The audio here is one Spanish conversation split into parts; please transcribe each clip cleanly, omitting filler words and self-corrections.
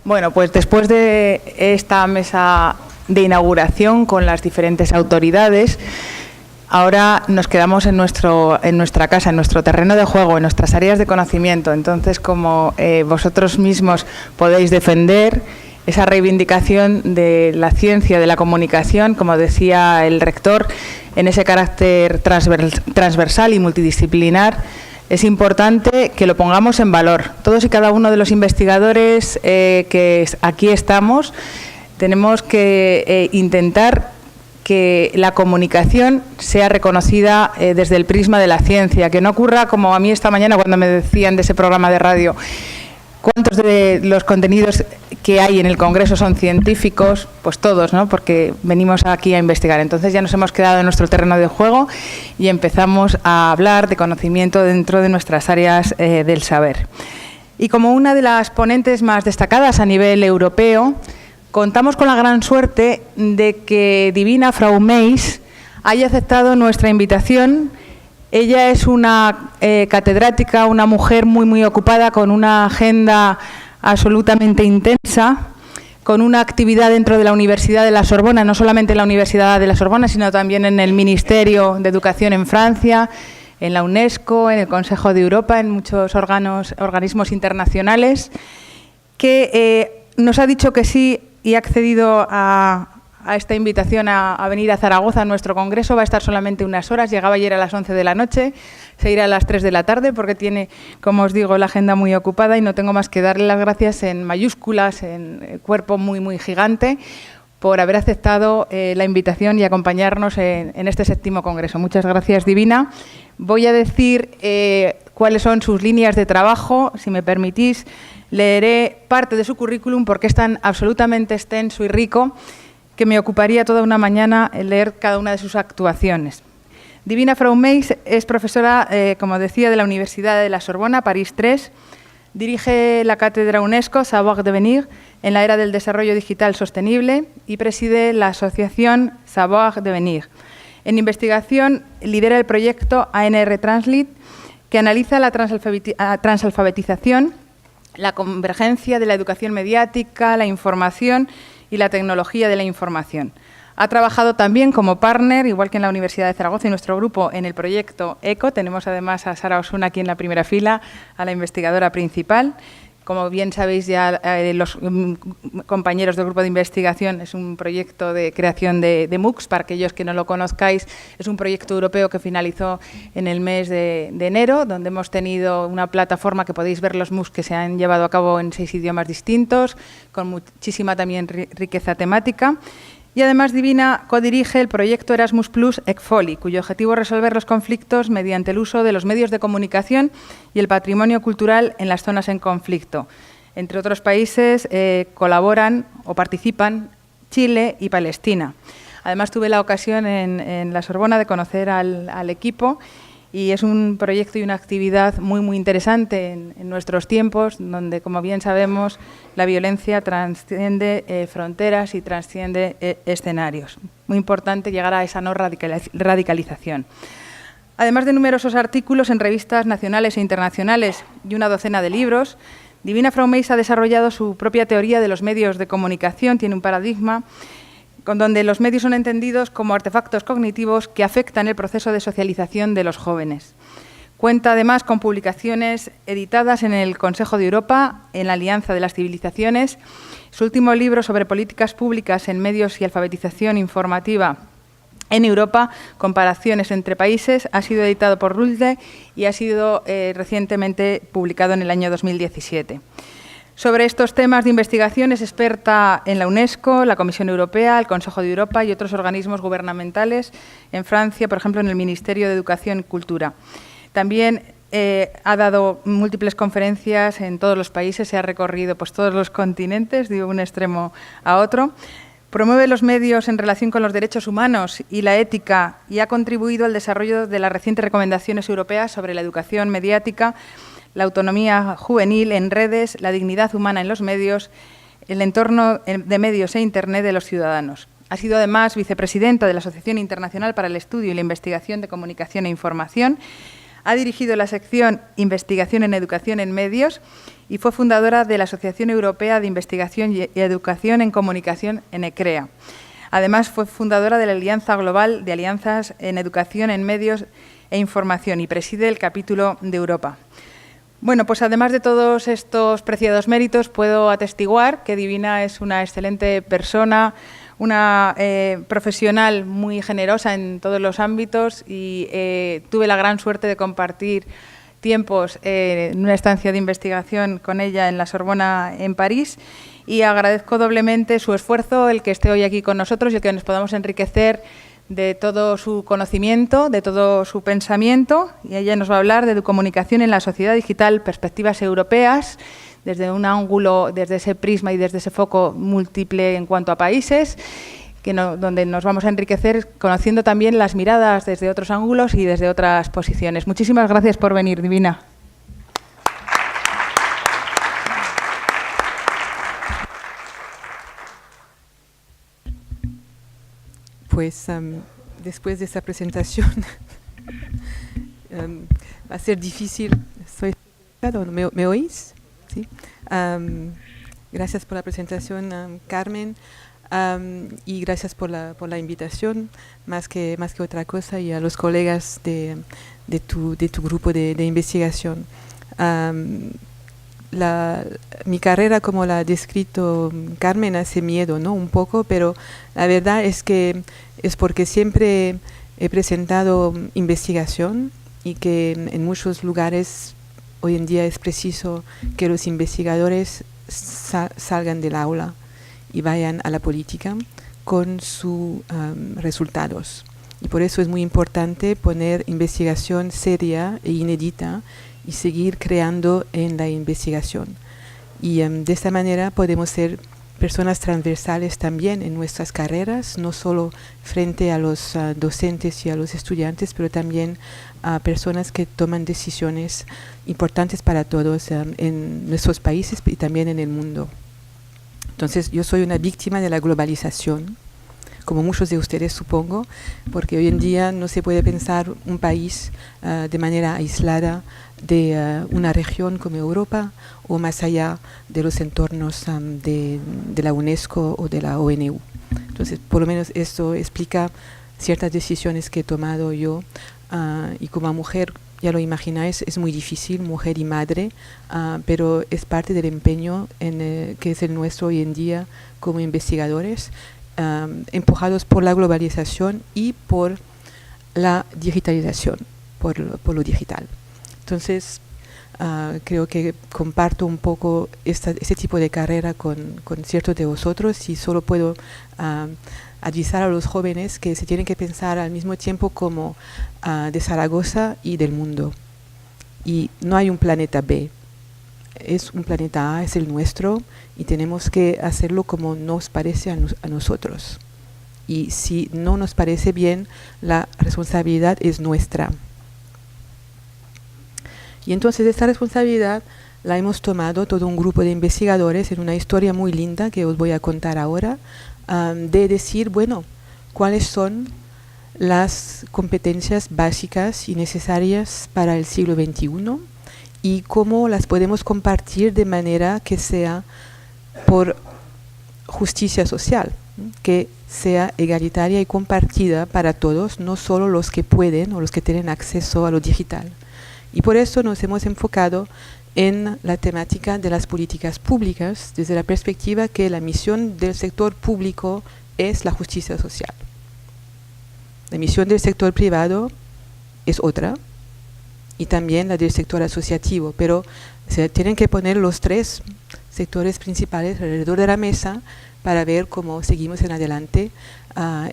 Bueno, pues después de esta mesa de inauguración con las diferentes autoridades, ahora nos quedamos en nuestra casa, en nuestro terreno de juego, en nuestras áreas de conocimiento. Entonces, como vosotros mismos podéis defender esa reivindicación de la ciencia, de la comunicación, como decía el rector, en ese carácter transversal y multidisciplinar, es importante que lo pongamos en valor. Todos y cada uno de los investigadores que aquí estamos tenemos que intentar que la comunicación sea reconocida desde el prisma de la ciencia, que no ocurra como a mí esta mañana cuando me decían de ese programa de radio, ¿cuántos de los contenidos que hay en el Congreso son científicos? Pues todos, ¿no? Porque venimos aquí a investigar. Entonces ya nos hemos quedado en nuestro terreno de juego y empezamos a hablar de conocimiento dentro de nuestras áreas del saber. Y como una de las ponentes más destacadas a nivel europeo, contamos con la gran suerte de que Divina Frau Meis haya aceptado nuestra invitación. Ella es una catedrática, una mujer muy ocupada, con una agenda absolutamente intensa, con una actividad dentro de la Universidad de la Sorbona, no solamente en la Universidad de la Sorbona, sino también en el Ministerio de Educación en Francia, en la UNESCO, en el Consejo de Europa, en muchos organismos internacionales, que nos ha dicho que sí y ha accedido a esta invitación a venir a Zaragoza a nuestro congreso. Va a estar solamente unas horas, llegaba ayer a las 11 de la noche, se irá a las 3 de la tarde porque tiene, como os digo, la agenda muy ocupada y no tengo más que darle las gracias en mayúsculas, en cuerpo muy gigante, por haber aceptado la invitación y acompañarnos en este 7º congreso. Muchas gracias, Divina. Voy a decir cuáles son sus líneas de trabajo. Si me permitís, leeré parte de su currículum porque es tan absolutamente extenso y rico que me ocuparía toda una mañana en leer cada una de sus actuaciones. Divina Frau Meis es profesora, como decía, de la Universidad de la Sorbona, París 3. Dirige la cátedra UNESCO Savoir Devenir en la era del desarrollo digital sostenible y preside la asociación Savoir Devenir. En investigación lidera el proyecto ANR Translate, que analiza la transalfabetización, la convergencia de la educación mediática, la información y la tecnología de la información. Ha trabajado también como partner, igual que en la Universidad de Zaragoza y nuestro grupo, en el proyecto ECO. Tenemos además a Sara Osuna aquí en la primera fila, a la investigadora principal. Como bien sabéis ya, los compañeros del grupo de investigación, es un proyecto de creación de MOOCs. Para aquellos que no lo conozcáis, es un proyecto europeo que finalizó en el mes de enero, donde hemos tenido una plataforma que podéis ver los MOOCs que se han llevado a cabo en 6 idiomas distintos, con muchísima también riqueza temática. Y además Divina codirige el proyecto Erasmus Plus ECFOLI, cuyo objetivo es resolver los conflictos mediante el uso de los medios de comunicación y el patrimonio cultural en las zonas en conflicto. Entre otros países colaboran o participan Chile y Palestina. Además tuve la ocasión en la Sorbona de conocer al equipo y es un proyecto y una actividad muy interesante en nuestros tiempos, donde, como bien sabemos, la violencia trasciende fronteras y trasciende escenarios. Muy importante llegar a esa no radicalización. Además de numerosos artículos en revistas nacionales e internacionales y una docena de libros, Divina Frau Meis ha desarrollado su propia teoría de los medios de comunicación. Tiene un paradigma con donde los medios son entendidos como artefactos cognitivos que afectan el proceso de socialización de los jóvenes. Cuenta además con publicaciones editadas en el Consejo de Europa, en la Alianza de las Civilizaciones. Su último libro sobre políticas públicas en medios y alfabetización informativa en Europa, comparaciones entre países, ha sido editado por RULDE y ha sido recientemente publicado en el año 2017. Sobre estos temas de investigación es experta en la UNESCO, la Comisión Europea, el Consejo de Europa y otros organismos gubernamentales. En Francia, por ejemplo, en el Ministerio de Educación y Cultura. También ha dado múltiples conferencias en todos los países, se ha recorrido todos los continentes, de un extremo a otro. Promueve los medios en relación con los derechos humanos y la ética y ha contribuido al desarrollo de las recientes recomendaciones europeas sobre la educación mediática, la autonomía juvenil en redes, la dignidad humana en los medios, el entorno de medios e Internet de los ciudadanos. Ha sido además vicepresidenta de la Asociación Internacional para el Estudio y la Investigación de Comunicación e Información. Ha dirigido la sección Investigación en Educación en Medios y fue fundadora de la Asociación Europea de Investigación y Educación en Comunicación, en ECREA. Además, fue fundadora de la Alianza Global de Alianzas en Educación en Medios e Información y preside el capítulo de Europa. Bueno, pues además de todos estos preciados méritos, puedo atestiguar que Divina es una excelente persona, una profesional muy generosa en todos los ámbitos y tuve la gran suerte de compartir tiempos en una estancia de investigación con ella en la Sorbona en París y agradezco doblemente su esfuerzo, el que esté hoy aquí con nosotros y el que nos podamos enriquecer de todo su conocimiento, de todo su pensamiento, y ella nos va a hablar de comunicación en la sociedad digital, perspectivas europeas, desde un ángulo, desde ese prisma y desde ese foco múltiple en cuanto a países, donde nos vamos a enriquecer conociendo también las miradas desde otros ángulos y desde otras posiciones. Muchísimas gracias por venir, Divina. Pues después de esta presentación va a ser difícil. ¿Me oís? ¿Sí? Gracias por la presentación, Carmen, y gracias por la invitación, más que otra cosa, y a los colegas de tu grupo de investigación. Mi carrera, como la ha descrito Carmen, hace miedo, ¿no? Un poco, pero la verdad es que es porque siempre he presentado investigación y que en muchos lugares hoy en día es preciso que los investigadores salgan del aula y vayan a la política con sus resultados. Y por eso es muy importante poner investigación seria e inédita y seguir creando en la investigación. Y de esta manera podemos ser personas transversales también en nuestras carreras, no solo frente a los docentes y a los estudiantes, pero también a personas que toman decisiones importantes para todos en nuestros países y también en el mundo. Entonces, yo soy una víctima de la globalización, como muchos de ustedes supongo, porque hoy en día no se puede pensar un país de manera aislada de una región como Europa o más allá de los entornos de la UNESCO o de la ONU. Entonces, por lo menos esto explica ciertas decisiones que he tomado yo y como mujer, ya lo imagináis, es muy difícil, mujer y madre, pero es parte del empeño que es el nuestro hoy en día como investigadores, empujados por la globalización y por la digitalización, por lo digital. Entonces, creo que comparto un poco este tipo de carrera con ciertos de vosotros y solo puedo avisar a los jóvenes que se tienen que pensar al mismo tiempo como de Zaragoza y del mundo. Y no hay un planeta B. Es un planeta A, es el nuestro, y tenemos que hacerlo como nos parece a nosotros. Y si no nos parece bien, la responsabilidad es nuestra. Y entonces esta responsabilidad la hemos tomado todo un grupo de investigadores en una historia muy linda que os voy a contar ahora, de decir, bueno, cuáles son las competencias básicas y necesarias para el siglo XXI y cómo las podemos compartir de manera que sea por justicia social, que sea egalitaria y compartida para todos, no solo los que pueden o los que tienen acceso a lo digital. Y por eso nos hemos enfocado en la temática de las políticas públicas desde la perspectiva que la misión del sector público es la justicia social. La misión del sector privado es otra y también la del sector asociativo, pero se tienen que poner los tres sectores principales alrededor de la mesa para ver cómo seguimos en adelante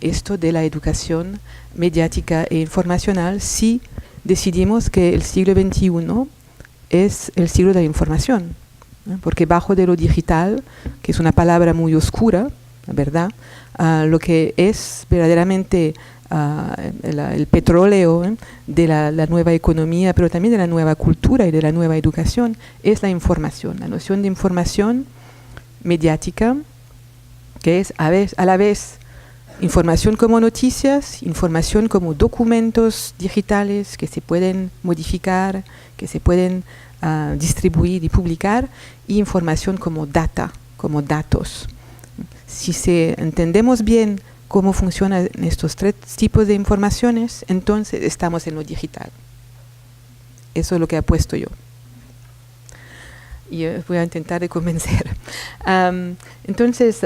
esto de la educación mediática e informacional si decidimos que el siglo XXI es el siglo de la información, ¿no? Porque bajo de lo digital, que es una palabra muy oscura, ¿verdad? Lo que es verdaderamente el petróleo de la nueva economía, pero también de la nueva cultura y de la nueva educación, es la información, la noción de información mediática, que es a la vez información como noticias, información como documentos digitales que se pueden modificar, que se pueden distribuir y publicar, y información como data, como datos. Si entendemos bien cómo funcionan estos tres tipos de informaciones, entonces estamos en lo digital. Eso es lo que apuesto yo. Y voy a intentar de convencer. Entonces,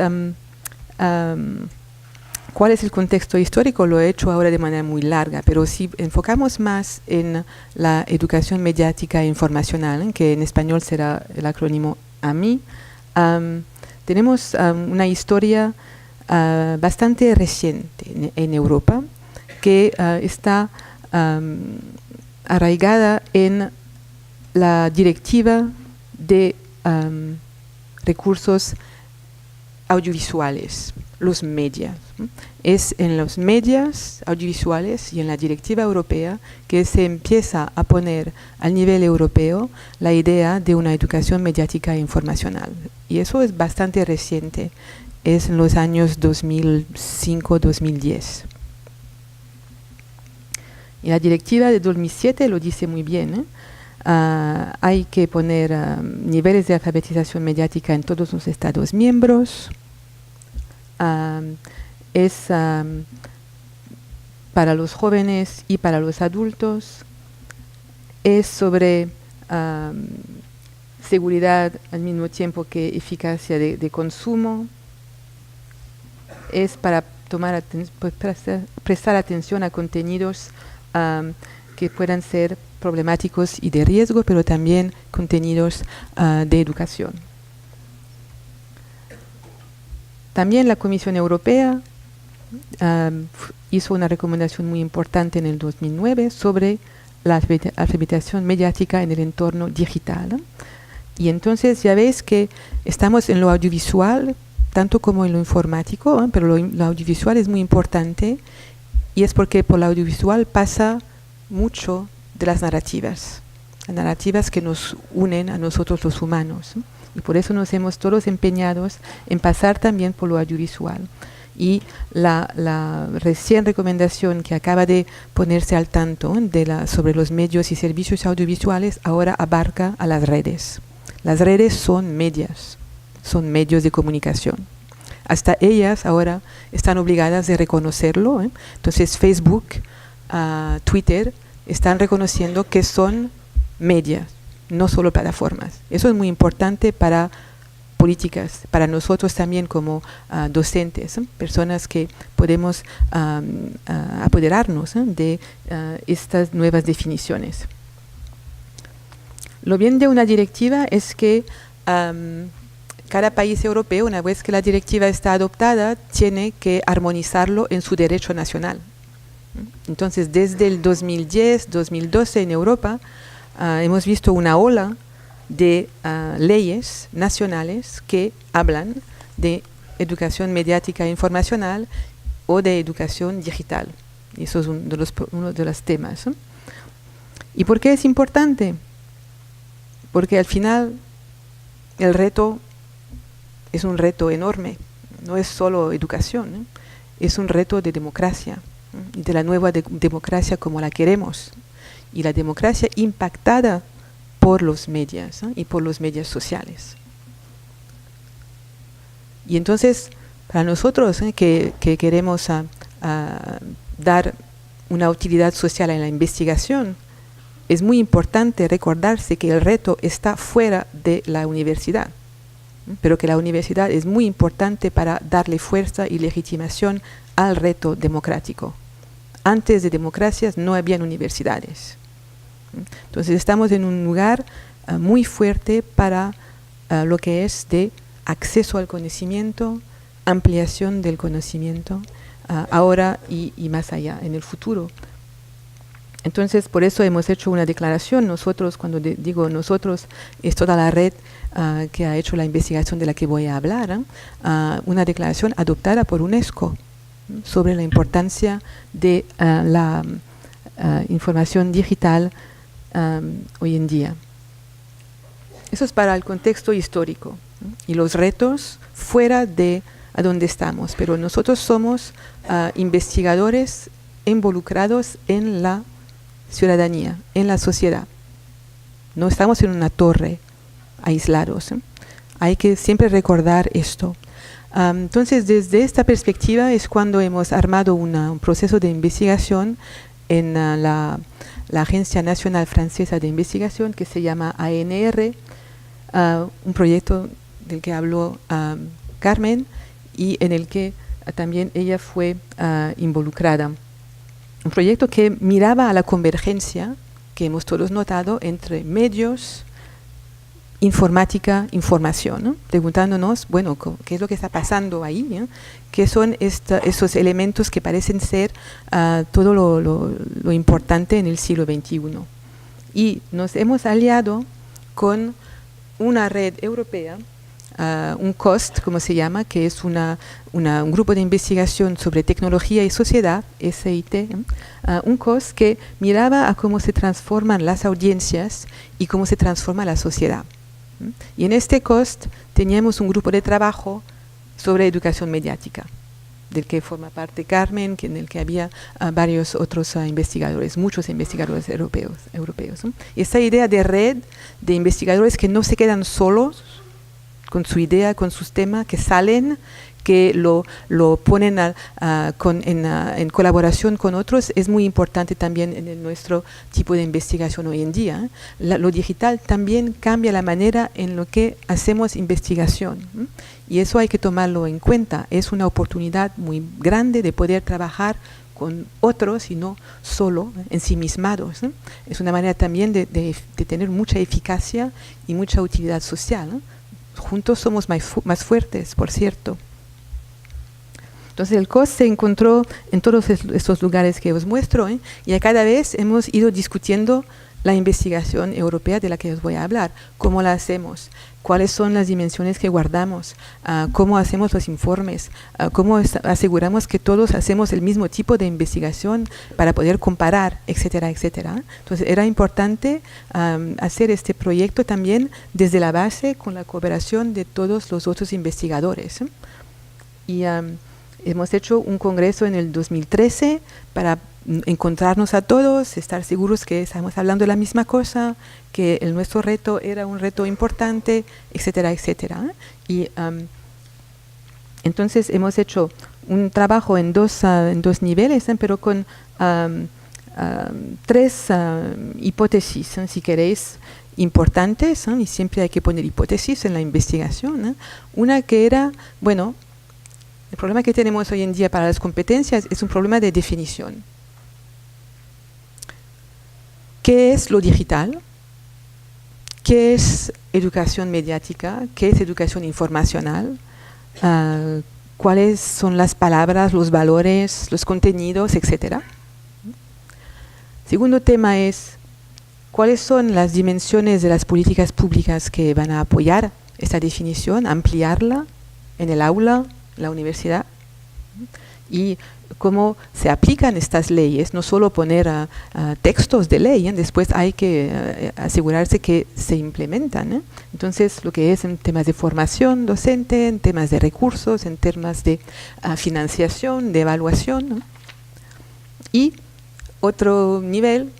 ¿cuál es el contexto histórico? Lo he hecho ahora de manera muy larga, pero si enfocamos más en la educación mediática e informacional, que en español será el acrónimo AMI, tenemos una historia bastante reciente en Europa que está arraigada en la directiva de recursos audiovisuales, los medios. Es en los medios audiovisuales y en la directiva europea que se empieza a poner al nivel europeo la idea de una educación mediática e informacional. Y eso es bastante reciente, es en los años 2005-2010. Y la directiva de 2007 lo dice muy bien, hay que poner niveles de alfabetización mediática en todos los Estados miembros. Es para los jóvenes y para los adultos. Es sobre seguridad al mismo tiempo que eficacia de consumo. Es para prestar atención a contenidos que puedan ser problemáticos y de riesgo, pero también contenidos de educación. También la Comisión Europea hizo una recomendación muy importante en el 2009 sobre la alfabetización mediática en el entorno digital. Y entonces ya veis que estamos en lo audiovisual, tanto como en lo informático, pero lo audiovisual es muy importante, y es porque por lo audiovisual pasa mucho de las narrativas que nos unen a nosotros los humanos. Y por eso nos hemos todos empeñados en pasar también por lo audiovisual. Y la recién recomendación que acaba de ponerse al tanto sobre los medios y servicios audiovisuales ahora abarca a las redes. Las redes son medios de comunicación. Hasta ellas ahora están obligadas a reconocerlo. Entonces Facebook, Twitter, están reconociendo que son medios, no solo plataformas. Eso es muy importante para políticas, para nosotros también como docentes, personas que podemos apoderarnos de estas nuevas definiciones. Lo bien de una directiva es que cada país europeo, una vez que la directiva está adoptada, tiene que armonizarlo en su derecho nacional. Entonces, desde el 2010, 2012 en Europa, hemos visto una ola de leyes nacionales que hablan de educación mediática e informacional o de educación digital. Y eso es uno de los temas. ¿Y por qué es importante? Porque al final el reto es un reto enorme. No es solo educación, es un reto de democracia, de la nueva democracia como la queremos. Y la democracia impactada por los medios y por los medios sociales. Y entonces, para nosotros que queremos dar una utilidad social en la investigación, es muy importante recordarse que el reto está fuera de la universidad, pero que la universidad es muy importante para darle fuerza y legitimación al reto democrático. Antes de democracias no habían universidades. Entonces estamos en un lugar muy fuerte para lo que es de acceso al conocimiento, ampliación del conocimiento, ahora y más allá, en el futuro. Entonces, por eso hemos hecho una declaración. Nosotros, cuando digo nosotros, es toda la red que ha hecho la investigación de la que voy a hablar, una declaración adoptada por UNESCO sobre la importancia de la información digital hoy en día. Eso es para el contexto histórico y los retos fuera de a donde estamos, pero nosotros somos investigadores involucrados en la ciudadanía, en la sociedad. No estamos en una torre aislados. Hay que siempre recordar esto. Entonces, desde esta perspectiva es cuando hemos armado un proceso de investigación en la Agencia Nacional Francesa de Investigación, que se llama ANR, un proyecto del que habló Carmen y en el que también ella fue involucrada. Un proyecto que miraba a la convergencia que hemos todos notado entre medios, informática, información, ¿no? Preguntándonos, bueno, ¿qué es lo que está pasando ahí? ¿no? ¿Qué son esos elementos que parecen ser todo lo importante en el siglo XXI? Y nos hemos aliado con una red europea, un COST, como se llama, que es un grupo de investigación sobre tecnología y sociedad, SIT, un COST que miraba a cómo se transforman las audiencias y cómo se transforma la sociedad. Y en este COST teníamos un grupo de trabajo sobre educación mediática, del que forma parte Carmen, en el que había varios otros investigadores, muchos investigadores europeos. ¿no? Y esta idea de red de investigadores que no se quedan solos con su idea, con sus temas, que salen, que lo ponen en colaboración con otros, es muy importante también en nuestro tipo de investigación hoy en día. Lo digital también cambia la manera en lo que hacemos investigación, y eso hay que tomarlo en cuenta. Es una oportunidad muy grande de poder trabajar con otros y no solo ensimismados. Es una manera también de tener mucha eficacia y mucha utilidad social. Juntos somos más fuertes, por cierto. Entonces el COS se encontró en todos estos lugares que os muestro, y a cada vez hemos ido discutiendo la investigación europea de la que os voy a hablar. ¿Cómo la hacemos? ¿Cuáles son las dimensiones que guardamos? ¿Cómo hacemos los informes? ¿Cómo aseguramos que todos hacemos el mismo tipo de investigación para poder comparar, etcétera, etcétera? Entonces era importante hacer este proyecto también desde la base con la cooperación de todos los otros investigadores. Y hemos hecho un congreso en el 2013 para encontrarnos a todos, estar seguros que estamos hablando de la misma cosa, que nuestro reto era un reto importante, etcétera, etcétera. Y entonces hemos hecho un trabajo en dos niveles, pero con tres hipótesis, si queréis, importantes, y siempre hay que poner hipótesis en la investigación. Una que era, bueno, el problema que tenemos hoy en día para las competencias es un problema de definición. ¿Qué es lo digital? ¿Qué es educación mediática? ¿Qué es educación informacional? ¿Cuáles son las palabras, los valores, los contenidos, etcétera? Segundo tema es, ¿cuáles son las dimensiones de las políticas públicas que van a apoyar esta definición, ampliarla en el aula, la universidad? Y cómo se aplican estas leyes, no solo poner textos de ley, después hay que asegurarse que se implementan. Entonces, lo que es en temas de formación docente, en temas de recursos, en temas de financiación, de evaluación. Y otro nivel,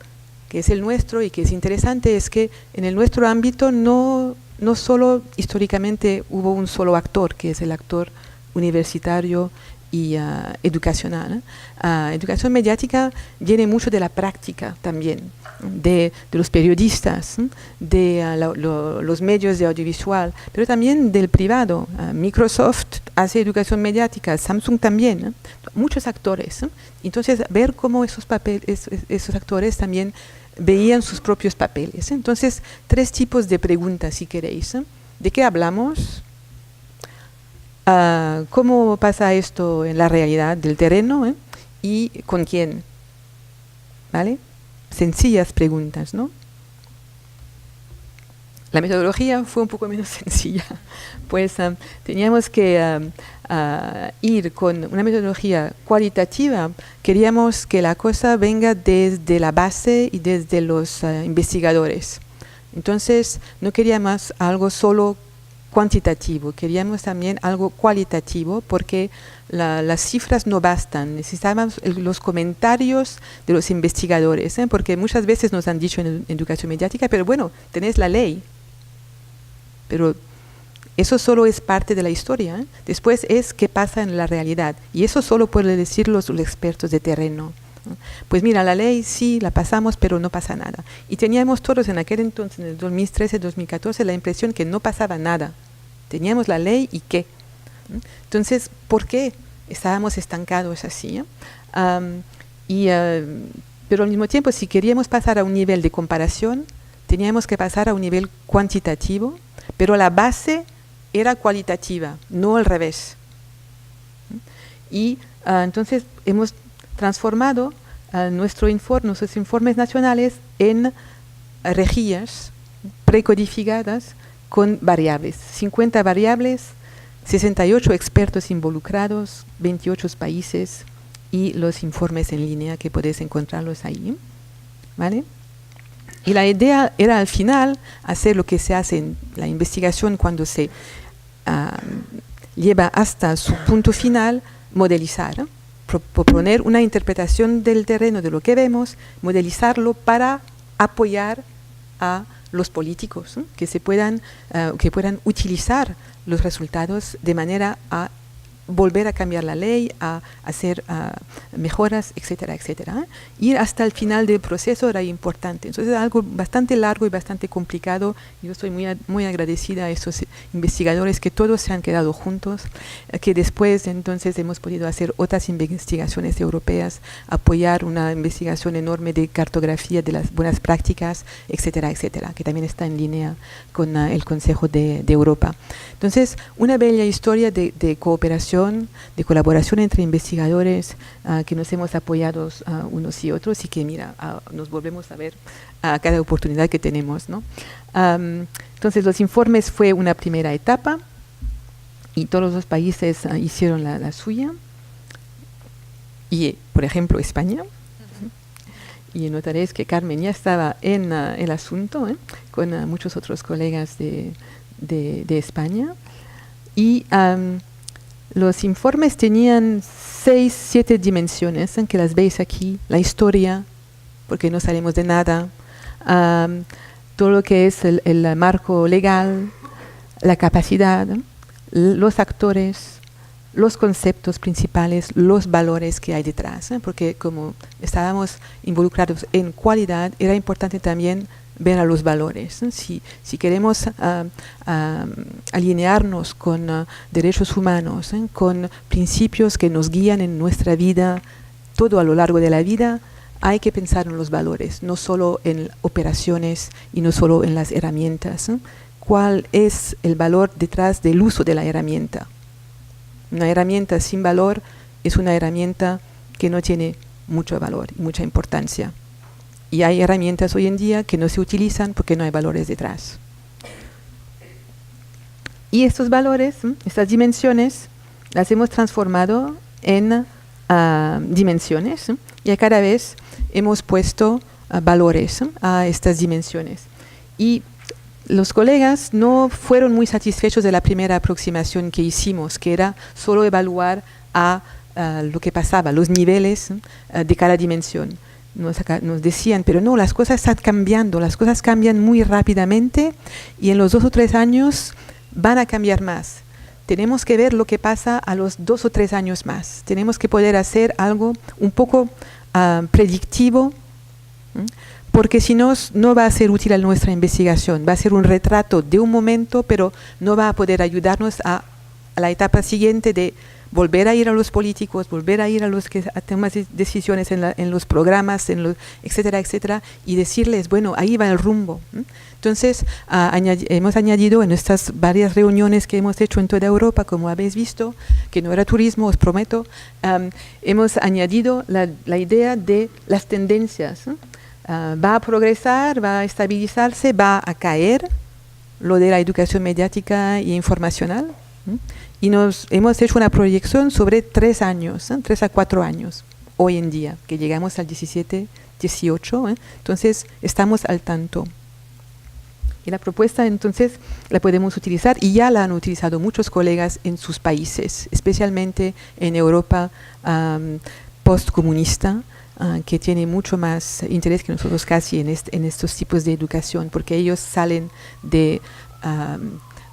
que es el nuestro y que es interesante, es que en el nuestro ámbito no solo históricamente hubo un solo actor, que es el actor universitario y educacional. Educación mediática viene mucho de la práctica también, de los periodistas, de los medios de audiovisual, pero también del privado. Microsoft hace educación mediática, Samsung también, muchos actores. Entonces, ver cómo esos actores también veían sus propios papeles. Entonces, tres tipos de preguntas, si queréis. ¿De qué hablamos? ¿Cómo pasa esto en la realidad del terreno? ¿Y con quién? ¿Vale? Sencillas preguntas, ¿no? La metodología fue un poco menos sencilla, pues teníamos que ir con una metodología cualitativa. Queríamos que la cosa venga desde la base y desde los investigadores. Entonces, no queríamos algo solo cuantitativo, queríamos también algo cualitativo, porque las cifras no bastan, necesitábamos los comentarios de los investigadores, porque muchas veces nos han dicho en educación mediática, pero bueno, tenés la ley, pero eso solo es parte de la historia, después es qué pasa en la realidad, y eso solo pueden decir los expertos de terreno. Pues mira, la ley sí la pasamos, pero no pasa nada. Y teníamos todos en aquel entonces, en el 2013-2014, la impresión que no pasaba nada. Teníamos la ley y qué. Entonces, ¿por qué estábamos estancados así? Pero al mismo tiempo, si queríamos pasar a un nivel de comparación, teníamos que pasar a un nivel cuantitativo, pero la base era cualitativa, no al revés. Y entonces hemos transformado nuestros informes nacionales en rejillas precodificadas con variables. 50 variables, 68 expertos involucrados, 28 países y los informes en línea que podéis encontrarlos ahí. ¿Vale? Y la idea era al final hacer lo que se hace en la investigación cuando se lleva hasta su punto final, modelizar, proponer una interpretación del terreno de lo que vemos, modelizarlo para apoyar a los políticos, que puedan utilizar los resultados de manera a volver a cambiar la ley, a hacer mejoras, etcétera, etcétera. Ir hasta el final del proceso era importante. Entonces es algo bastante largo y bastante complicado. Yo estoy muy agradecida a estos investigadores que todos se han quedado juntos, que después entonces hemos podido hacer otras investigaciones europeas, apoyar una investigación enorme de cartografía de las buenas prácticas, etcétera, etcétera, que también está en línea con el Consejo de Europa. Entonces, una bella historia de cooperación, de colaboración entre investigadores que nos hemos apoyado unos y otros y que, mira, nos volvemos a ver a cada oportunidad que tenemos, ¿no? Entonces, los informes fue una primera etapa y todos los países hicieron la suya. Y, por ejemplo, España. Y notaréis que Carmen ya estaba en el asunto, con muchos otros colegas de España. Y los informes tenían 6, 7 dimensiones, que las veis aquí. La historia, porque no salimos de nada. Todo lo que es el marco legal, la capacidad, los actores, los conceptos principales, los valores que hay detrás. Porque como estábamos involucrados en cualidad, era importante también ver a los valores. Si queremos alinearnos con derechos humanos, con principios que nos guían en nuestra vida, todo a lo largo de la vida, hay que pensar en los valores, no solo en operaciones y no solo en las herramientas. ¿Cuál es el valor detrás del uso de la herramienta? Una herramienta sin valor es una herramienta que no tiene mucho valor y mucha importancia. Y hay herramientas hoy en día que no se utilizan porque no hay valores detrás. Y estos valores, estas dimensiones, las hemos transformado en dimensiones, y a cada vez hemos puesto valores a estas dimensiones. Y los colegas no fueron muy satisfechos de la primera aproximación que hicimos, que era solo evaluar lo que pasaba, los niveles de cada dimensión. Nos decían, pero no, las cosas están cambiando, las cosas cambian muy rápidamente y en los 2 o 3 años van a cambiar más. Tenemos que ver lo que pasa a los 2 o 3 años más. Tenemos que poder hacer algo un poco predictivo, porque si no, no va a ser útil a nuestra investigación. Va a ser un retrato de un momento, pero no va a poder ayudarnos a la etapa siguiente de volver a ir a los políticos, volver a ir a los que toman decisiones en los programas, etcétera, etcétera, y decirles, bueno, ahí va el rumbo. Entonces, hemos añadido en nuestras varias reuniones que hemos hecho en toda Europa, como habéis visto, que no era turismo, os prometo, hemos añadido la idea de las tendencias. Va a progresar, va a estabilizarse, va a caer lo de la educación mediática e informacional. Y hemos hecho una proyección sobre 3 años, 3 a 4 años, hoy en día, que llegamos al 17, 18, entonces estamos al tanto. Y la propuesta entonces la podemos utilizar y ya la han utilizado muchos colegas en sus países, especialmente en Europa postcomunista, que tiene mucho más interés que nosotros casi en estos tipos de educación, porque ellos salen de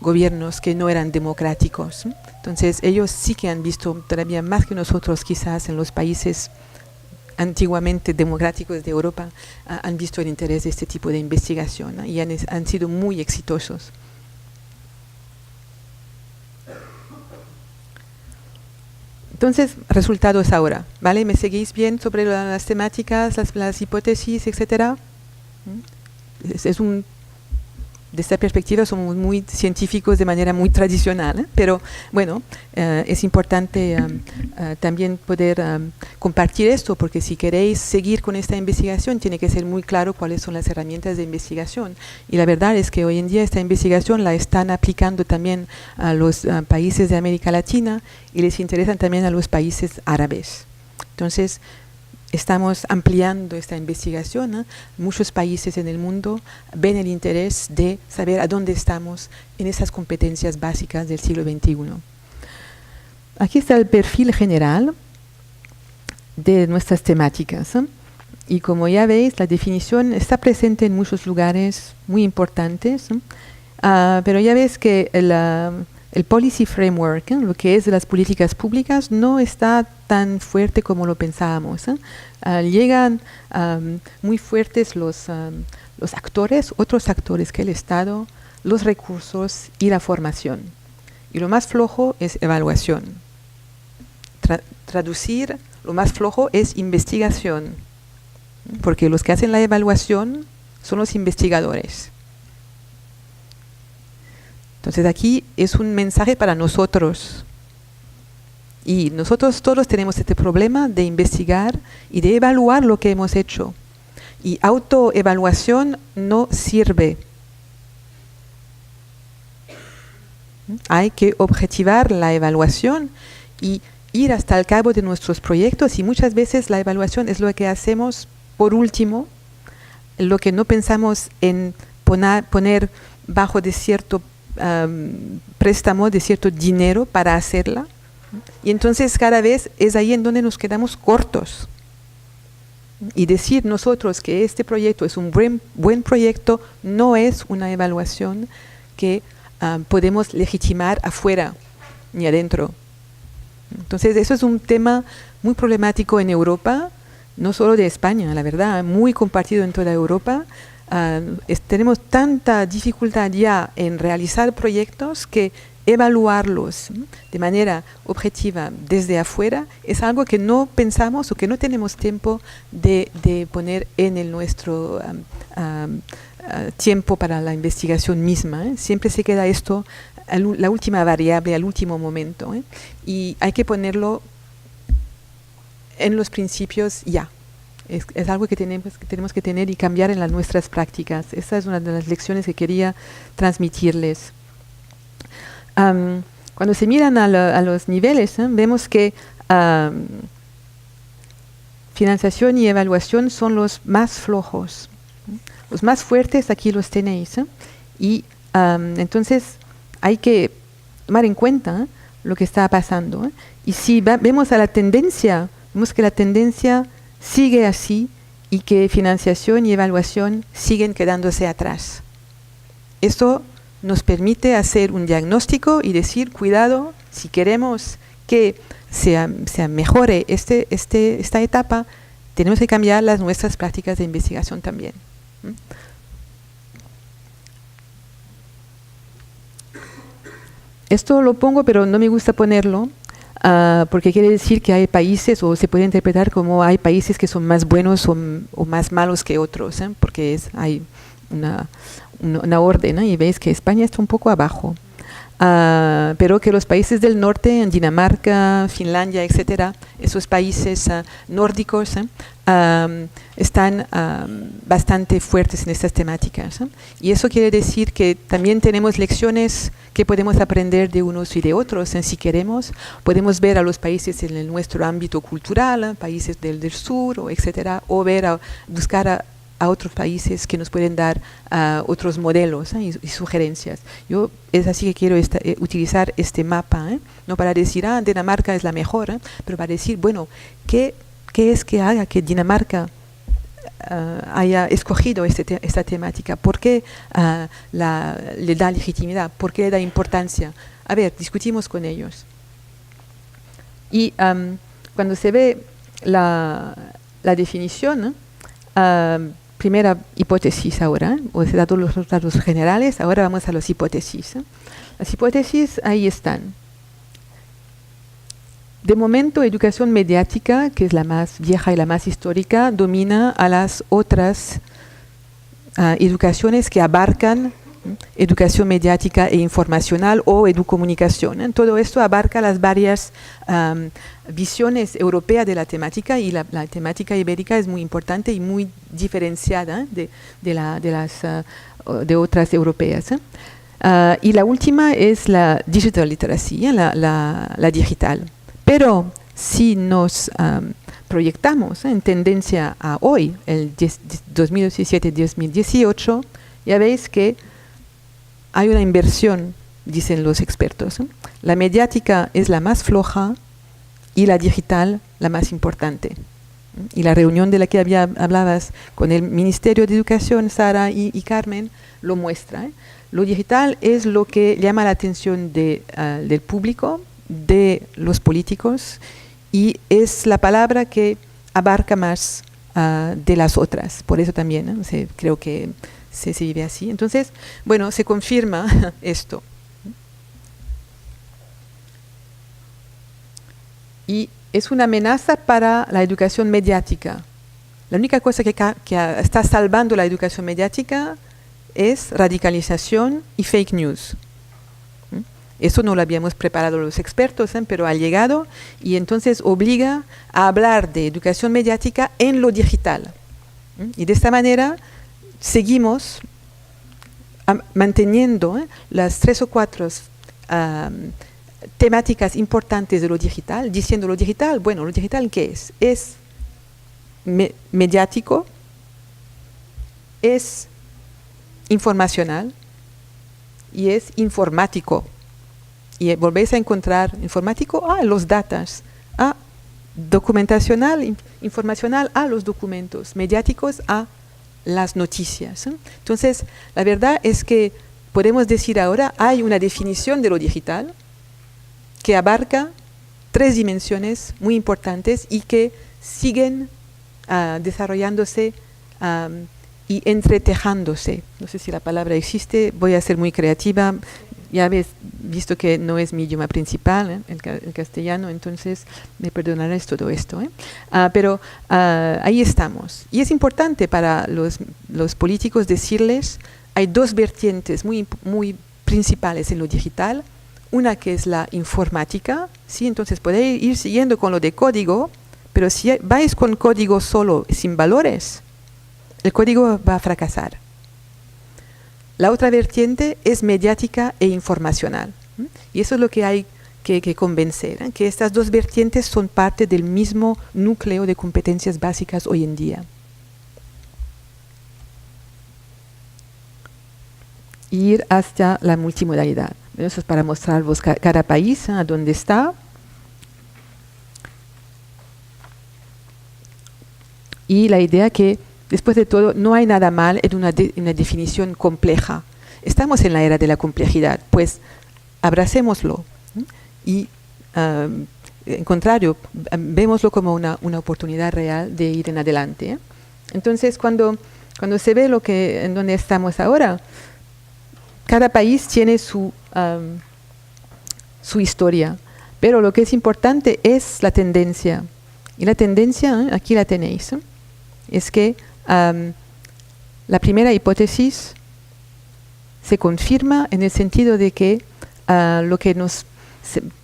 gobiernos que no eran democráticos. Entonces ellos sí que han visto todavía más que nosotros quizás en los países antiguamente democráticos de Europa, han visto el interés de este tipo de investigación, y han sido muy exitosos. Entonces, resultados ahora, ¿vale? ¿Me seguís bien sobre las temáticas, las hipótesis, etcétera? De esta perspectiva somos muy científicos de manera muy tradicional, pero bueno, es importante también poder compartir esto, porque si queréis seguir con esta investigación tiene que ser muy claro cuáles son las herramientas de investigación, y la verdad es que hoy en día esta investigación la están aplicando también a los países de América Latina, y les interesan también a los países árabes. Entonces, estamos ampliando esta investigación. Muchos países en el mundo ven el interés de saber a dónde estamos en esas competencias básicas del siglo XXI. Aquí está el perfil general de nuestras temáticas. Y como ya veis, la definición está presente en muchos lugares muy importantes. Pero ya ves que el policy framework, lo que es de las políticas públicas, no está tan fuerte como lo pensábamos. Llegan muy fuertes los actores, otros actores que el Estado, los recursos y la formación. Y lo más flojo es evaluación. Traducir, lo más flojo es investigación, porque los que hacen la evaluación son los investigadores. Entonces aquí es un mensaje para nosotros. Y nosotros todos tenemos este problema de investigar y de evaluar lo que hemos hecho. Y autoevaluación no sirve. Hay que objetivar la evaluación y ir hasta el cabo de nuestros proyectos, y muchas veces la evaluación es lo que hacemos por último, lo que no pensamos en poner bajo de cierto préstamo, de cierto dinero para hacerla. Y entonces cada vez es ahí en donde nos quedamos cortos. Y decir nosotros que este proyecto es un buen proyecto no es una evaluación que podemos legitimar afuera ni adentro. Entonces eso es un tema muy problemático en Europa, no solo de España, la verdad, muy compartido en toda Europa. Tenemos tanta dificultad ya en realizar proyectos que evaluarlos de manera objetiva desde afuera es algo que no pensamos o que no tenemos tiempo de poner en nuestro tiempo para la investigación misma. Siempre se queda esto, la última variable, al último momento. Y hay que ponerlo en los principios ya. Es algo que tenemos que tener y cambiar en nuestras prácticas. Esta es una de las lecciones que quería transmitirles. Cuando se miran a los niveles, vemos que financiación y evaluación son los más flojos. Los más fuertes aquí los tenéis. Y entonces hay que tomar en cuenta lo que está pasando. Y si vemos a la tendencia, vemos que la tendencia sigue así y que financiación y evaluación siguen quedándose atrás. Esto nos permite hacer un diagnóstico y decir, cuidado, si queremos que se mejore esta etapa, tenemos que cambiar nuestras prácticas de investigación también. Esto lo pongo, pero no me gusta ponerlo, porque quiere decir que hay países, o se puede interpretar como hay países que son más buenos o más malos que otros, porque hay una orden, y veis que España está un poco abajo, pero que los países del norte, en Dinamarca, Finlandia, etcétera, esos países nórdicos están bastante fuertes en estas temáticas, y eso quiere decir que también tenemos lecciones que podemos aprender de unos y de otros. Si queremos, podemos ver a los países en nuestro ámbito cultural, países del sur, etcétera, o buscar a otros países que nos pueden dar otros modelos y sugerencias. Yo es así que quiero utilizar este mapa, no para decir, Dinamarca es la mejor, pero para decir, bueno, ¿qué es que haga que Dinamarca haya escogido esta temática? ¿Por qué le da legitimidad? ¿Por qué le da importancia? A ver, discutimos con ellos. Y cuando se ve la definición, primera hipótesis ahora, o se dado los resultados generales, ahora vamos a las hipótesis. Las hipótesis ahí están. De momento, educación mediática, que es la más vieja y la más histórica, domina a las otras educaciones que abarcan educación mediática e informacional o educomunicación. Todo esto abarca las varias visiones europeas de la temática, y la temática ibérica es muy importante y muy diferenciada de otras europeas. Y la última es la digital literacy, la digital. Pero si nos proyectamos en tendencia a hoy, el 2017-2018, ya veis que hay una inversión, dicen los expertos. La mediática es la más floja y la digital la más importante. Y la reunión de la que hablabas con el Ministerio de Educación, Sara y Carmen, lo muestra. Lo digital es lo que llama la atención del público, de los políticos, y es la palabra que abarca más de las otras. Por eso también creo que se vive así. Entonces, bueno, se confirma esto. Y es una amenaza para la educación mediática. La única cosa que está salvando la educación mediática es radicalización y fake news. Eso no lo habíamos preparado los expertos, pero ha llegado, y entonces obliga a hablar de educación mediática en lo digital. Y de esta manera seguimos manteniendo las 3 o 4 temáticas importantes de lo digital, diciendo lo digital, bueno, lo digital ¿qué es? Es mediático, es informacional y es informático. Y volvéis a encontrar informático, los datos, documentacional, informacional, los documentos, mediáticos, las noticias. Entonces, la verdad es que podemos decir ahora, hay una definición de lo digital que abarca 3 dimensiones muy importantes y que siguen desarrollándose y entretejándose. No sé si la palabra existe, voy a ser muy creativa. Ya habéis visto que no es mi idioma principal, el castellano, entonces me perdonarás todo esto. Pero ahí estamos. Y es importante para los políticos decirles, hay 2 vertientes muy, muy principales en lo digital. Una que es la informática, ¿sí? Entonces podéis ir siguiendo con lo de código, pero si vais con código solo, sin valores, el código va a fracasar. La otra vertiente es mediática e informacional. Y eso es lo que hay que convencer, que estas 2 vertientes son parte del mismo núcleo de competencias básicas hoy en día. Ir hacia la multimodalidad. Eso es para mostraros cada país, a dónde está. Y la idea que después de todo, no hay nada mal en una definición compleja. Estamos en la era de la complejidad, pues abracémoslo. Y, en contrario, vémoslo como una oportunidad real de ir en adelante. Entonces, cuando se ve en donde estamos ahora, cada país tiene su historia, pero lo que es importante es la tendencia. Y la tendencia, aquí la tenéis, es que la primera hipótesis se confirma en el sentido de que lo que nos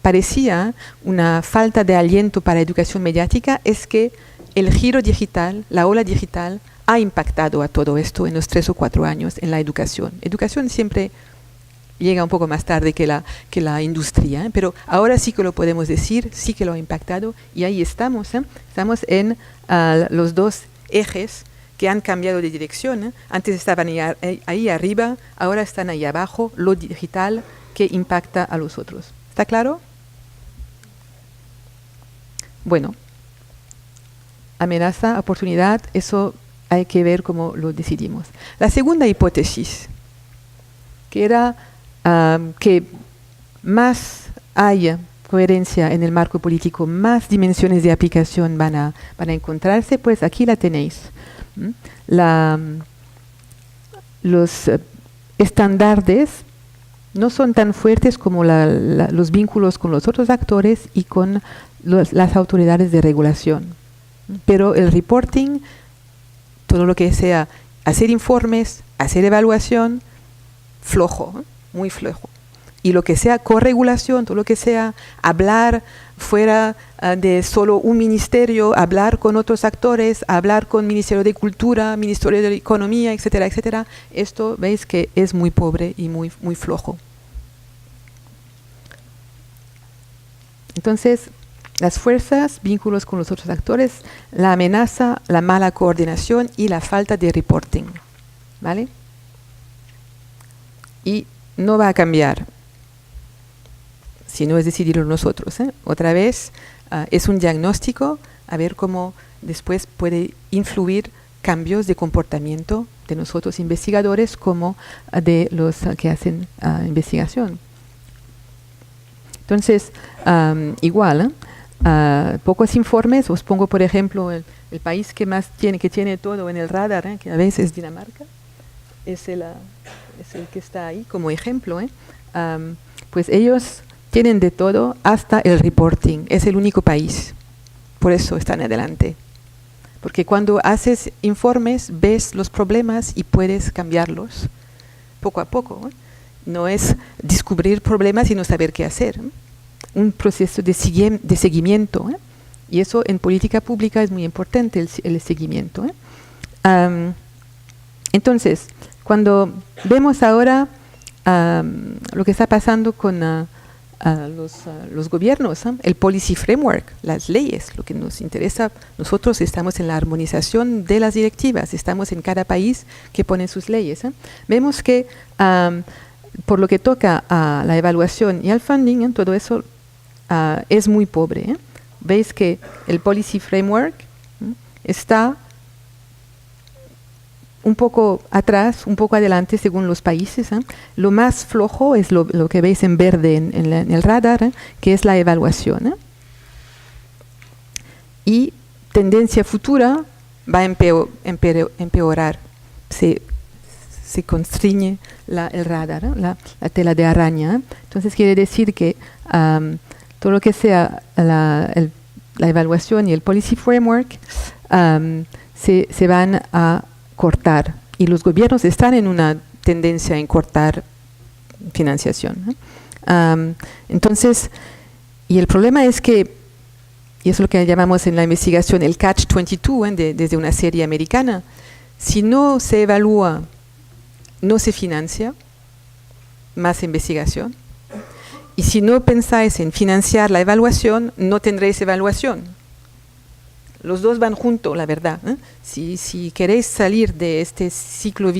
parecía una falta de aliento para educación mediática es que el giro digital, la ola digital, ha impactado a todo esto en los 3 o 4 años en la educación. Educación siempre llega un poco más tarde que la industria, pero ahora sí que lo podemos decir, sí que lo ha impactado, y ahí estamos. Estamos en los 2 ejes que han cambiado de dirección, ¿eh? Antes estaban ahí arriba, ahora están ahí abajo, lo digital que impacta a los otros. ¿Está claro? Bueno, amenaza, oportunidad, eso hay que ver cómo lo decidimos. La segunda hipótesis, que era que más haya coherencia en el marco político, más dimensiones de aplicación van a encontrarse, pues aquí la tenéis. Los estándares no son tan fuertes como los vínculos con los otros actores y con las autoridades de regulación. Pero el reporting, todo lo que sea hacer informes, hacer evaluación, flojo, muy flojo. Y lo que sea corregulación, todo lo que sea hablar fuera de solo un ministerio, hablar con otros actores, hablar con Ministerio de Cultura, Ministerio de Economía, etcétera, etcétera, esto veis que es muy pobre y muy flojo. Entonces, las fuerzas, vínculos con los otros actores, la amenaza, la mala coordinación y la falta de reporting, ¿vale? Y no va a cambiar si no es decidirlo nosotros, ¿eh? Otra vez, es un diagnóstico, a ver cómo después puede influir cambios de comportamiento de nosotros investigadores como de los que hacen investigación. Entonces, igual, pocos informes, os pongo por ejemplo el país que más tiene todo en el radar, que a veces es Dinamarca, es el que está ahí como ejemplo, pues ellos tienen de todo hasta el reporting, es el único país, por eso están adelante. Porque cuando haces informes, ves los problemas y puedes cambiarlos poco a poco. No es descubrir problemas y no saber qué hacer. Un proceso de seguimiento. Y eso en política pública es muy importante, el seguimiento. Entonces, cuando vemos ahora lo que está pasando con los gobiernos, el policy framework, las leyes, lo que nos interesa, nosotros estamos en la armonización de las directivas, estamos en cada país que pone sus leyes. Vemos que por lo que toca a la evaluación y al funding, todo eso es muy pobre. Veis que el policy framework está un poco atrás, un poco adelante según los países. Lo más flojo es lo que veis en verde en el radar, que es la evaluación. Y tendencia futura va a empeorar. Se constriñe el radar, la tela de araña. Entonces quiere decir que todo lo que sea la evaluación y el policy framework se van a cortar, y los gobiernos están en una tendencia en cortar financiación. Entonces, y el problema es que, y es lo que llamamos en la investigación el catch-22, desde una serie americana, si no se evalúa, no se financia más investigación, y si no pensáis en financiar la evaluación, no tendréis evaluación. Los dos van juntos, la verdad. Si queréis salir de este círculo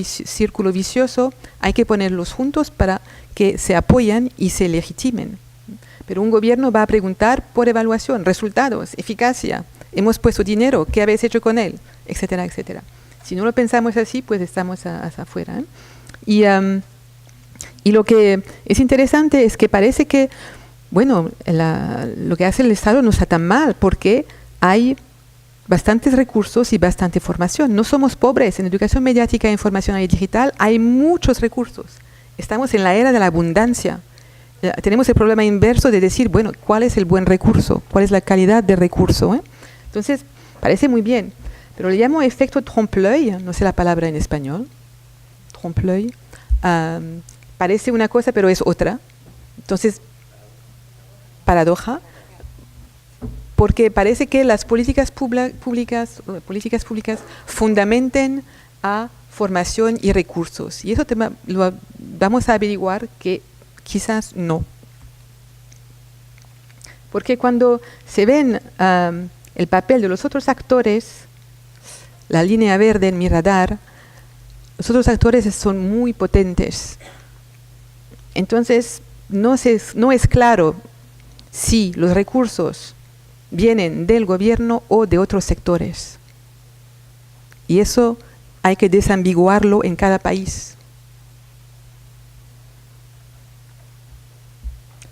vicioso, hay que ponerlos juntos para que se apoyen y se legitimen. Pero un gobierno va a preguntar por evaluación, resultados, eficacia, hemos puesto dinero, ¿qué habéis hecho con él? Etcétera, etcétera. Si no lo pensamos así, pues estamos hacia afuera. Y lo que es interesante es que parece que, bueno, lo que hace el Estado no está tan mal, porque hay bastantes recursos y bastante formación. No somos pobres. En educación mediática, informacional y digital hay muchos recursos. Estamos en la era de la abundancia. Tenemos el problema inverso de decir, bueno, ¿cuál es el buen recurso? ¿Cuál es la calidad de recurso? Entonces, parece muy bien. Pero le llamo efecto trompe-l'œil, no sé la palabra en español. Trompe-l'œil. Parece una cosa, pero es otra. Entonces, paradoja. Porque parece que las políticas públicas fundamenten a formación y recursos. Y eso lo vamos a averiguar que quizás no. Porque cuando se ven el papel de los otros actores, la línea verde en mi radar, los otros actores son muy potentes. Entonces, no es claro si los recursos vienen del gobierno o de otros sectores. Y eso hay que desambiguarlo en cada país.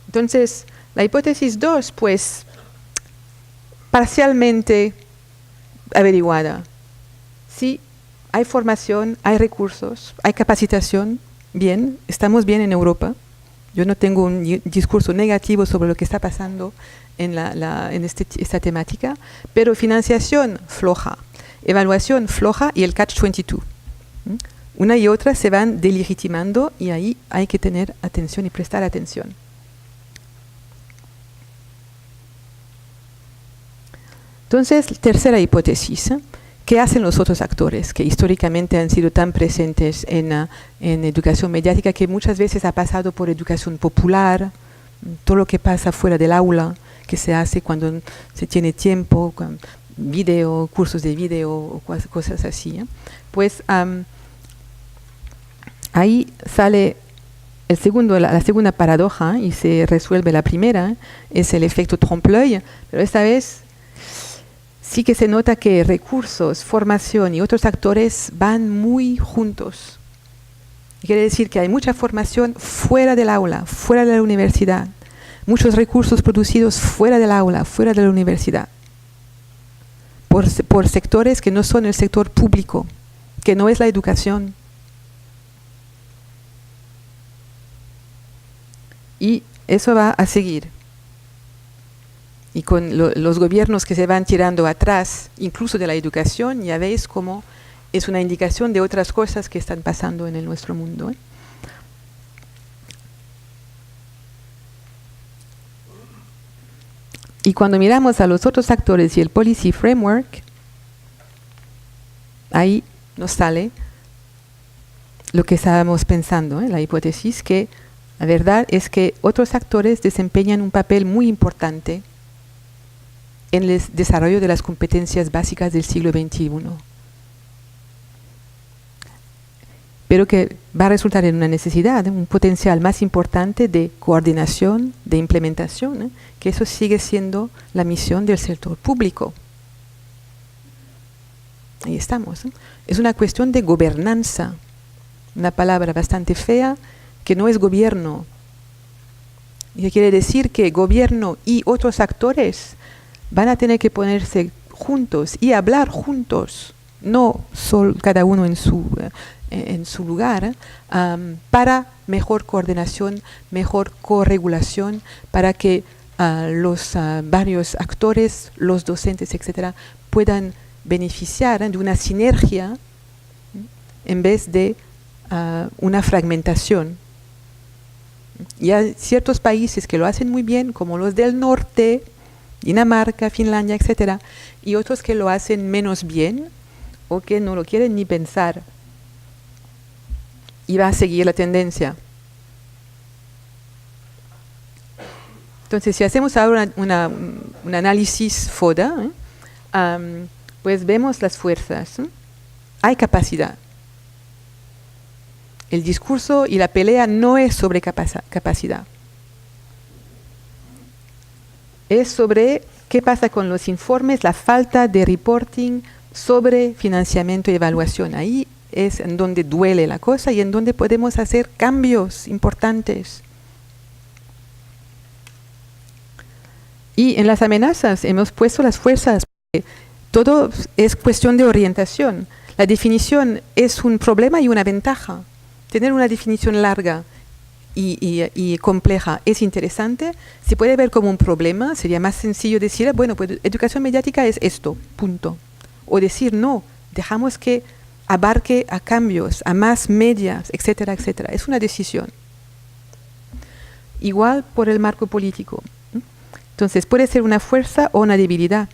Entonces, la hipótesis 2, pues, parcialmente averiguada. Sí, hay formación, hay recursos, hay capacitación, bien, estamos bien en Europa. Yo no tengo un discurso negativo sobre lo que está pasando en esta temática, pero financiación floja, evaluación floja y el catch-22. Una y otra se van delegitimando y ahí hay que tener atención y prestar atención. Entonces, tercera hipótesis, ¿qué hacen los otros actores que históricamente han sido tan presentes en educación mediática, que muchas veces ha pasado por educación popular, todo lo que pasa fuera del aula, que se hace cuando se tiene tiempo, con video, cursos de video o cosas así? Pues ahí sale la segunda paradoja y se resuelve la primera, es el efecto trompe-l'œil, pero esta vez sí que se nota que recursos, formación y otros actores van muy juntos. Quiere decir que hay mucha formación fuera del aula, fuera de la universidad, muchos recursos producidos fuera del aula, fuera de la universidad, por sectores que no son el sector público, que no es la educación. Y eso va a seguir. Y con los gobiernos que se van tirando atrás, incluso de la educación, ya veis cómo es una indicación de otras cosas que están pasando en nuestro mundo. Y cuando miramos a los otros actores y el Policy Framework, ahí nos sale lo que estábamos pensando, la hipótesis que la verdad es que otros actores desempeñan un papel muy importante en el desarrollo de las competencias básicas del siglo XXI. Pero que va a resultar en una necesidad, un potencial más importante de coordinación, de implementación, que eso sigue siendo la misión del sector público. Ahí estamos. Es una cuestión de gobernanza, una palabra bastante fea, que no es gobierno. Y quiere decir que gobierno y otros actores van a tener que ponerse juntos y hablar juntos, no solo cada uno en su lugar, para mejor coordinación, mejor corregulación, para que los varios actores, los docentes, etcétera, puedan beneficiar de una sinergia en vez de una fragmentación. Y hay ciertos países que lo hacen muy bien, como los del norte, Dinamarca, Finlandia, etcétera, y otros que lo hacen menos bien o que no lo quieren ni pensar. Y va a seguir la tendencia. Entonces, si hacemos ahora un análisis FODA, pues vemos las fuerzas. Hay capacidad. El discurso y la pelea no es sobre capacidad. Es sobre qué pasa con los informes, la falta de reporting sobre financiamiento y evaluación. Ahí es en donde duele la cosa y en donde podemos hacer cambios importantes. Y en las amenazas hemos puesto las fuerzas. Todo es cuestión de orientación. La definición es un problema y una ventaja. Tener una definición larga y compleja es interesante. Se puede ver como un problema. Sería más sencillo decir, bueno, pues educación mediática es esto, punto. O decir, no, dejamos que abarque a cambios, a más medias, etcétera, etcétera. Es una decisión. Igual por el marco político. Entonces, puede ser una fuerza o una debilidad.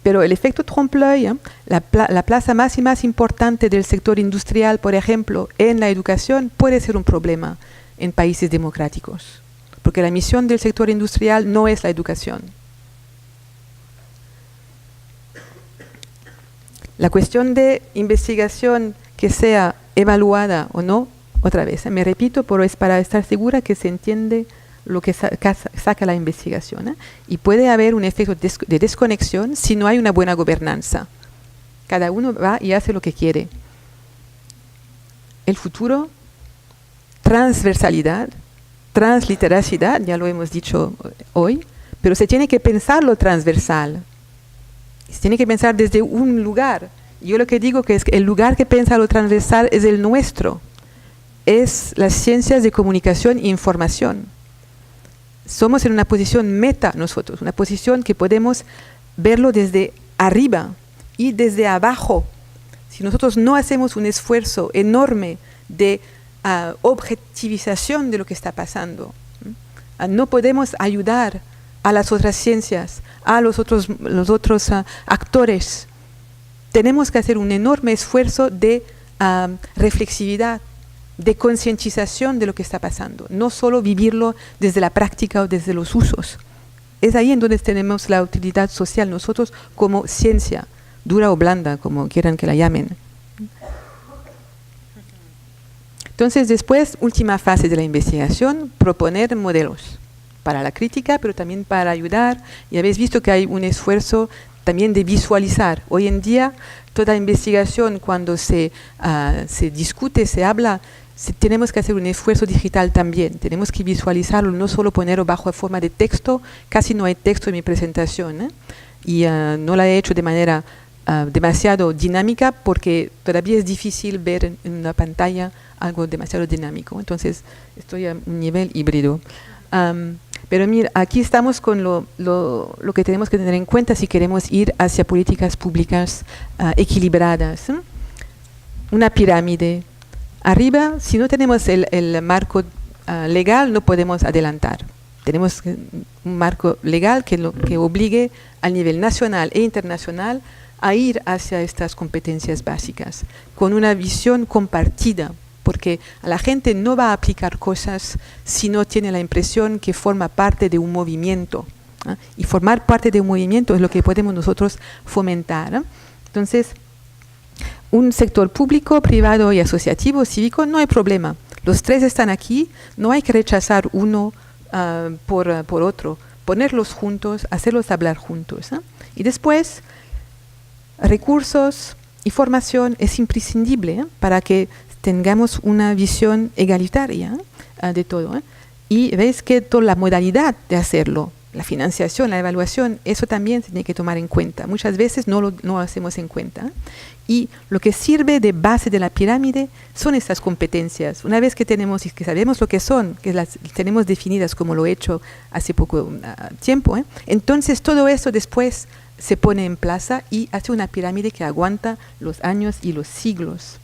Pero el efecto trompe-l'œil, la plaza más y más importante del sector industrial, por ejemplo, en la educación, puede ser un problema en países democráticos. Porque la misión del sector industrial no es la educación. La cuestión de investigación que sea evaluada o no, otra vez, me repito, pero es para estar segura que se entiende lo que saca la investigación. Y puede haber un efecto de desconexión si no hay una buena gobernanza. Cada uno va y hace lo que quiere. El futuro, transversalidad, transliteracidad, ya lo hemos dicho hoy, pero se tiene que pensar lo transversal. Se tiene que pensar desde un lugar. Yo lo que digo que es que el lugar que piensa lo transversal es el nuestro. Es las ciencias de comunicación e información. Somos en una posición meta nosotros, una posición que podemos verlo desde arriba y desde abajo. Si nosotros no hacemos un esfuerzo enorme de objetivización de lo que está pasando, no podemos ayudar a las otras ciencias, a los otros actores. Tenemos que hacer un enorme esfuerzo de reflexividad, de concientización de lo que está pasando, no solo vivirlo desde la práctica o desde los usos. Es ahí en donde tenemos la utilidad social nosotros como ciencia, dura o blanda, como quieran que la llamen. Entonces, después, última fase de la investigación, proponer modelos para la crítica, pero también para ayudar. Y habéis visto que hay un esfuerzo también de visualizar. Hoy en día, toda investigación, cuando se discute, se habla, tenemos que hacer un esfuerzo digital también. Tenemos que visualizarlo, no solo ponerlo bajo forma de texto. Casi no hay texto en mi presentación, y no la he hecho de manera demasiado dinámica porque todavía es difícil ver en una pantalla algo demasiado dinámico. Entonces, estoy a un nivel híbrido. Pero mira, aquí estamos con lo que tenemos que tener en cuenta si queremos ir hacia políticas públicas equilibradas. Una pirámide. Arriba, si no tenemos el marco legal, no podemos adelantar. Tenemos un marco legal que obligue al nivel nacional e internacional a ir hacia estas competencias básicas, con una visión compartida, porque a la gente no va a aplicar cosas si no tiene la impresión que forma parte de un movimiento. Y formar parte de un movimiento es lo que podemos nosotros fomentar. Entonces, un sector público, privado y asociativo, cívico, no hay problema. Los tres están aquí, no hay que rechazar uno por otro. Ponerlos juntos, hacerlos hablar juntos. Y después, recursos y formación es imprescindible para que tengamos una visión egalitaria de todo. Y veis que toda la modalidad de hacerlo, la financiación, la evaluación, eso también se tiene que tomar en cuenta. Muchas veces no lo hacemos en cuenta. Y lo que sirve de base de la pirámide son estas competencias. Una vez que tenemos y que sabemos lo que son, que las tenemos definidas como lo he hecho hace poco tiempo, entonces todo eso después se pone en plaza y hace una pirámide que aguanta los años y los siglos.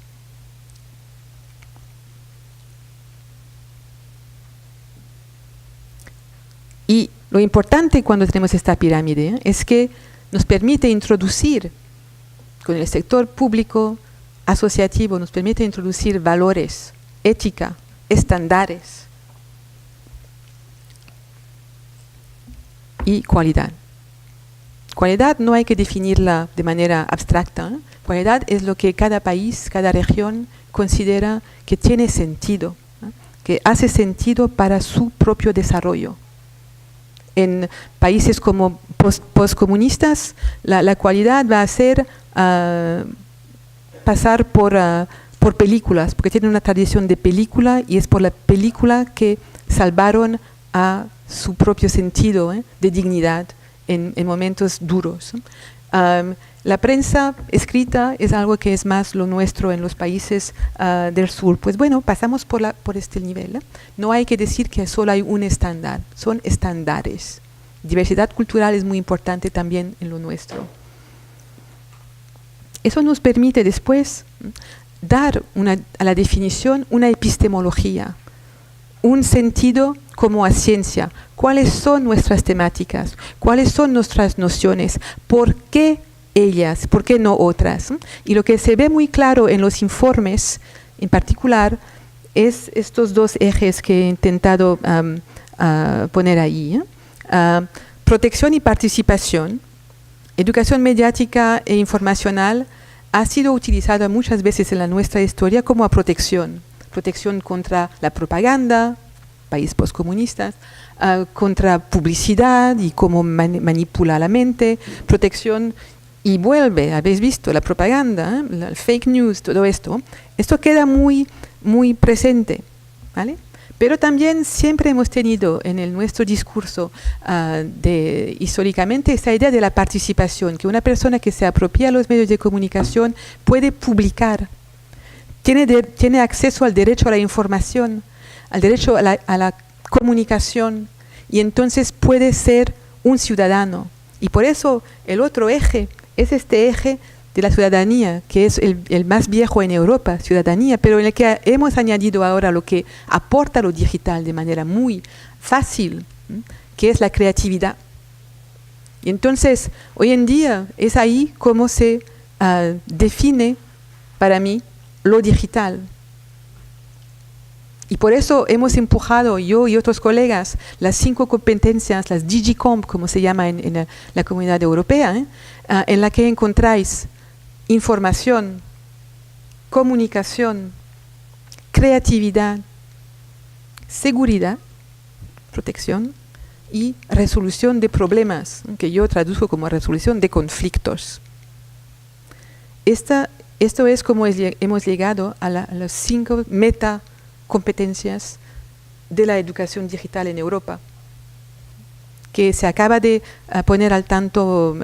Y lo importante cuando tenemos esta pirámide es que nos permite introducir con el sector público, asociativo, nos permite introducir valores, ética, estándares y cualidad. Cualidad no hay que definirla de manera abstracta. Cualidad es lo que cada país, cada región considera que tiene sentido, que hace sentido para su propio desarrollo. En países como postcomunistas, la cualidad va a ser pasar por películas, porque tienen una tradición de película y es por la película que salvaron a su propio sentido de dignidad en momentos duros. La prensa escrita es algo que es más lo nuestro en los países del sur. Pues bueno, pasamos por este nivel. No hay que decir que solo hay un estándar, son estándares. Diversidad cultural es muy importante también en lo nuestro. Eso nos permite después dar a la definición una epistemología, un sentido como a ciencia. ¿Cuáles son nuestras temáticas? ¿Cuáles son nuestras nociones? ¿Por qué ellas? ¿Por qué no otras? Y lo que se ve muy claro en los informes, en particular, es estos dos ejes que he intentado poner ahí. Protección y participación, educación mediática e informacional ha sido utilizada muchas veces en nuestra historia como protección contra la propaganda, países postcomunistas, contra publicidad y cómo manipula la mente, protección, y vuelve, habéis visto, la propaganda, la fake news, todo esto queda muy, muy presente, ¿vale? Pero también siempre hemos tenido en nuestro discurso históricamente esa idea de la participación, que una persona que se apropia de los medios de comunicación puede publicar, tiene acceso al derecho a la información, al derecho a la comunicación, y entonces puede ser un ciudadano. Y por eso el otro eje es este eje de la ciudadanía, que es el más viejo en Europa, ciudadanía, pero en el que hemos añadido ahora lo que aporta lo digital de manera muy fácil, que es la creatividad. Y entonces, hoy en día, es ahí como se define para mí lo digital. Y por eso hemos empujado, yo y otros colegas, las 5 competencias, las DigiComp, como se llama en la Comunidad Europea, en la que encontráis información, comunicación, creatividad, seguridad, protección y resolución de problemas, que yo traduzco como resolución de conflictos. Esto es como hemos llegado a las 5 metacompetencias de la educación digital en Europa, que se acaba de poner al tanto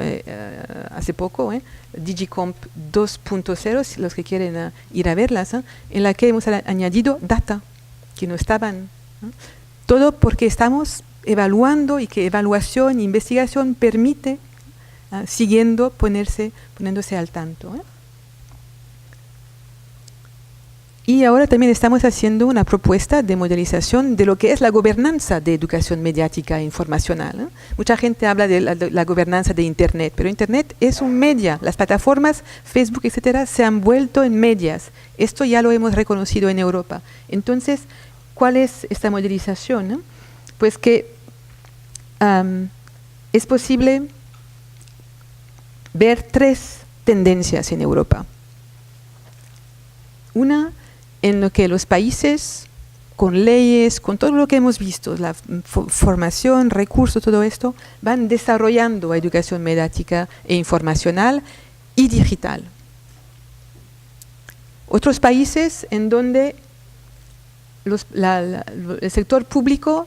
hace poco, DigiComp 2.0, los que quieren ir a verlas, en la que hemos añadido data, que no estaban. Todo porque estamos evaluando y que evaluación e investigación permite, poniéndose al tanto. Y ahora también estamos haciendo una propuesta de modelización de lo que es la gobernanza de educación mediática e informacional. Mucha gente habla de la gobernanza de Internet, pero Internet es un media. Las plataformas, Facebook, etcétera, se han vuelto en medias. Esto ya lo hemos reconocido en Europa. Entonces, ¿cuál es esta modelización? Pues que es posible ver 3 tendencias en Europa. Una, en lo que los países, con leyes, con todo lo que hemos visto, la formación, recursos, todo esto, van desarrollando educación mediática e informacional y digital. Otros países en donde el sector público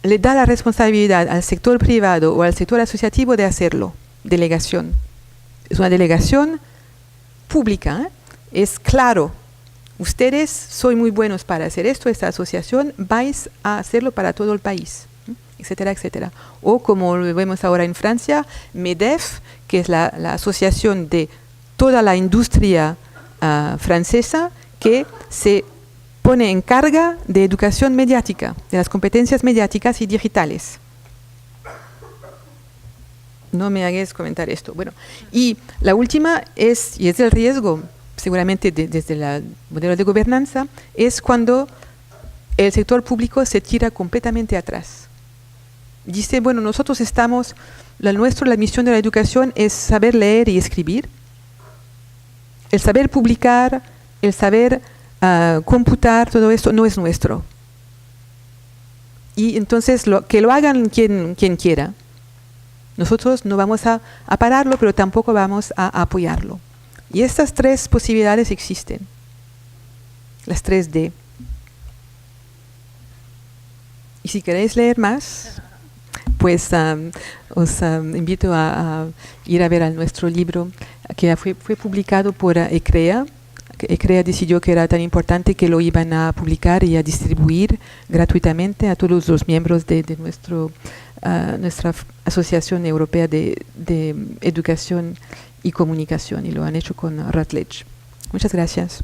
le da la responsabilidad al sector privado o al sector asociativo de hacerlo, delegación. Es una delegación pública, es claro. Ustedes son muy buenos para hacer esto, esta asociación, vais a hacerlo para todo el país, etcétera, etcétera. O como lo vemos ahora en Francia, MEDEF, que es la asociación de toda la industria francesa, que se pone en carga de educación mediática, de las competencias mediáticas y digitales. No me hagáis comentar esto. Bueno, y la última es el riesgo, seguramente desde el modelo de gobernanza, es cuando el sector público se tira completamente atrás. Dice, bueno, nosotros estamos, la misión de la educación es saber leer y escribir. El saber publicar, el saber computar, todo esto no es nuestro. Y entonces que lo hagan quien quiera. Nosotros no vamos a pararlo, pero tampoco vamos a apoyarlo. Y estas 3 posibilidades existen, las 3D. Y si queréis leer más, pues os invito a ir a ver a nuestro libro, que fue publicado por ECREA. ECREA decidió que era tan importante que lo iban a publicar y a distribuir gratuitamente a todos los miembros de nuestra Asociación Europea de Educación y Comunicación, y lo han hecho con Routledge. Muchas gracias.